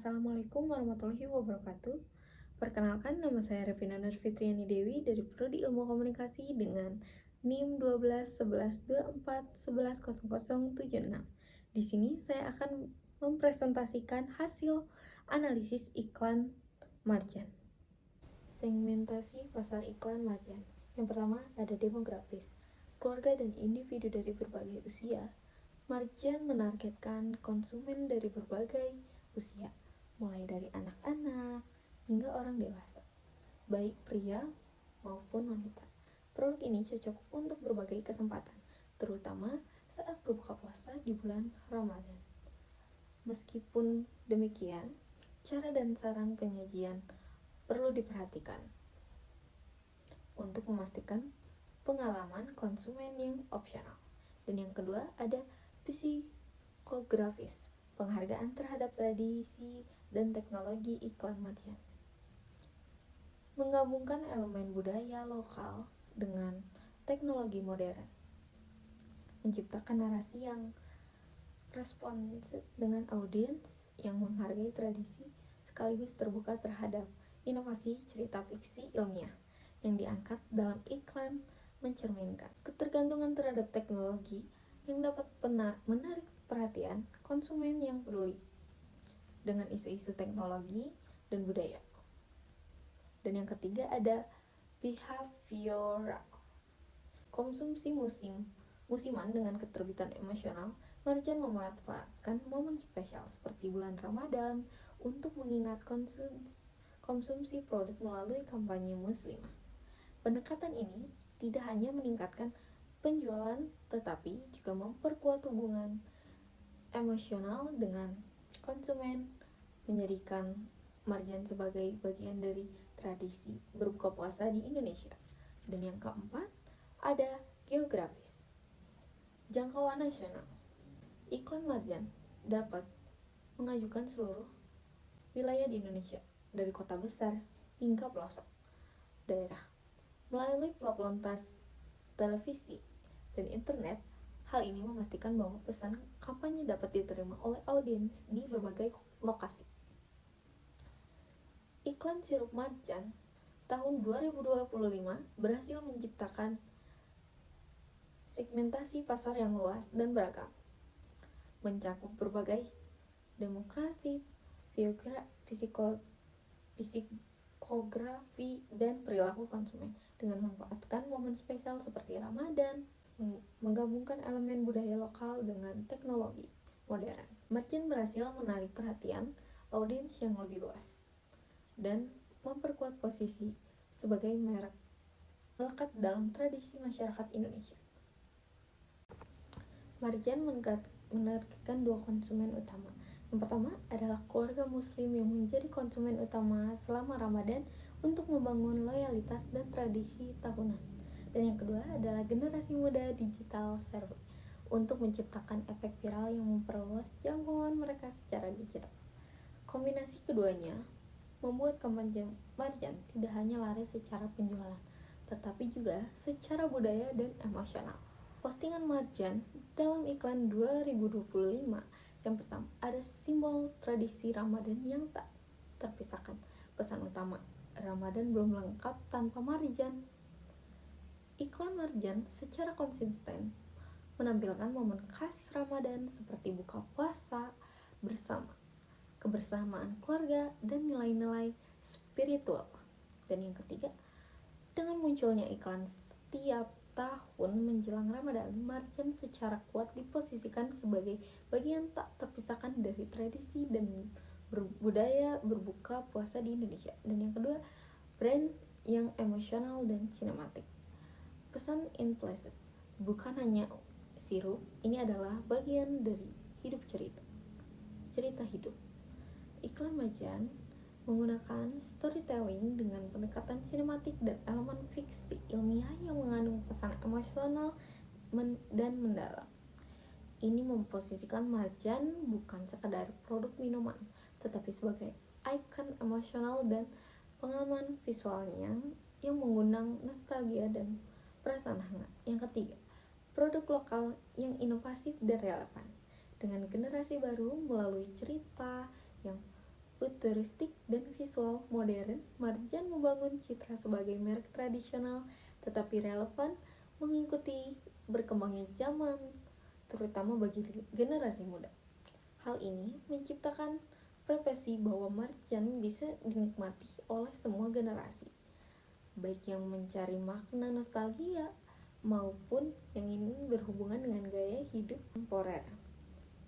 Assalamualaikum warahmatullahi wabarakatuh. Perkenalkan, nama saya Revina Nurfitriani Dewi dari Prodi Ilmu Komunikasi dengan NIM 12 11 24 11 0076. Di sini saya akan mempresentasikan hasil analisis iklan Marjan. Segmentasi pasar iklan Marjan. Yang pertama ada demografis, keluarga dan individu dari berbagai usia. Marjan menargetkan konsumen dari berbagai usia, mulai dari anak-anak hingga orang dewasa, baik pria maupun wanita. Produk ini cocok untuk berbagai kesempatan, terutama saat berbuka puasa di bulan Ramadan. Meskipun demikian, cara dan saran penyajian perlu diperhatikan untuk memastikan pengalaman konsumen yang opsional. Dan yang kedua ada psikografis, penghargaan terhadap tradisi dan teknologi iklan Marjan. Menggabungkan elemen budaya lokal dengan teknologi modern, menciptakan narasi yang responsif dengan audiens yang menghargai tradisi sekaligus terbuka terhadap inovasi cerita fiksi ilmiah yang diangkat dalam iklan, mencerminkan ketergantungan terhadap teknologi yang dapat menarik perhatian konsumen yang peduli dengan isu-isu teknologi dan budaya. Dan yang ketiga ada behavioral, konsumsi musiman dengan keterbitan emosional. Marjan memanfaatkan momen spesial seperti bulan Ramadan untuk mengingat konsumsi produk melalui kampanye muslimah. Pendekatan ini tidak hanya meningkatkan penjualan, tetapi juga memperkuat hubungan emosional dengan konsumen, menjadikan Marjan sebagai bagian dari tradisi berbuka puasa di Indonesia. Dan yang keempat, ada geografis, jangkauan nasional. Iklan Marjan dapat mengajukan seluruh wilayah di Indonesia, dari kota besar hingga pelosok daerah. Melalui platform televisi dan internet, hal ini memastikan bahwa pesan kampanye dapat diterima oleh audiens di berbagai lokasi. Iklan sirup Marjan tahun 2025 berhasil menciptakan segmentasi pasar yang luas dan beragam, mencakup berbagai demografi, psikografi, dan perilaku konsumen dengan memanfaatkan momen spesial seperti Ramadan, menggabungkan elemen budaya lokal dengan teknologi modern. Marjan berhasil menarik perhatian audiens yang lebih luas dan memperkuat posisi sebagai merek melekat dalam tradisi masyarakat Indonesia. Marjan menargetkan dua konsumen utama. Yang pertama adalah keluarga muslim yang menjadi konsumen utama selama Ramadan untuk membangun loyalitas dan tradisi tahunan. Dan yang kedua adalah generasi muda digital survey untuk menciptakan efek viral yang memperluas jangkauan mereka secara digital. Kombinasi keduanya membuat kampanye Marjan tidak hanya laris secara penjualan, tetapi juga secara budaya dan emosional. Postingan Marjan dalam iklan 2025 yang pertama ada simbol tradisi Ramadan yang tak terpisahkan. Pesan utama, Ramadan belum lengkap tanpa Marjan. Iklan Marjan secara konsisten menampilkan momen khas Ramadan seperti buka puasa bersama, kebersamaan keluarga, dan nilai-nilai spiritual. Dan yang ketiga, dengan munculnya iklan setiap tahun menjelang Ramadan, Marjan secara kuat diposisikan sebagai bagian tak terpisahkan dari tradisi dan budaya berbuka puasa di Indonesia. Dan yang kedua, brand yang emosional dan sinematik. Pesan implicit, bukan hanya sirup, ini adalah bagian dari cerita hidup. Iklan Marjan menggunakan storytelling dengan pendekatan sinematik dan elemen fiksi ilmiah yang mengandung pesan emosional dan mendalam. Ini memposisikan Marjan bukan sekadar produk minuman, tetapi sebagai ikon emosional dan pengalaman visualnya yang mengundang nostalgia dan perasaan hangat. Yang ketiga, produk lokal yang inovatif dan relevan dengan generasi baru melalui cerita yang futuristik dan visual modern, Marjan membangun citra sebagai merek tradisional tetapi relevan mengikuti berkembangnya zaman, terutama bagi generasi muda. Hal ini menciptakan persepsi bahwa Marjan bisa dinikmati oleh semua generasi, baik yang mencari makna nostalgia maupun yang ingin berhubungan dengan gaya hidup kontemporer.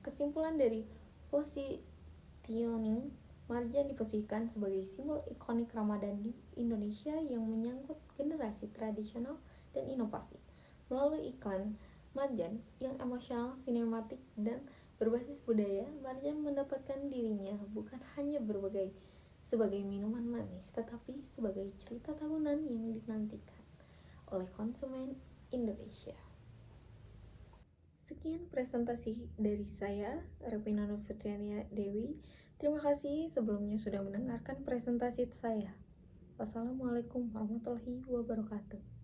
Kesimpulan dari positioning, Marjan diposisikan sebagai simbol ikonik Ramadan di Indonesia yang menyangkut generasi tradisional dan inovasi. Melalui iklan Marjan yang emosional, sinematik, dan berbasis budaya, Marjan mendapatkan dirinya bukan hanya sebagai minuman manis, tetapi sebagai cerita tahunan yang dinantikan oleh konsumen Indonesia. Sekian presentasi dari saya, Revina Novitriania Dewi. Terima kasih sebelumnya sudah mendengarkan presentasi saya. Wassalamualaikum warahmatullahi wabarakatuh.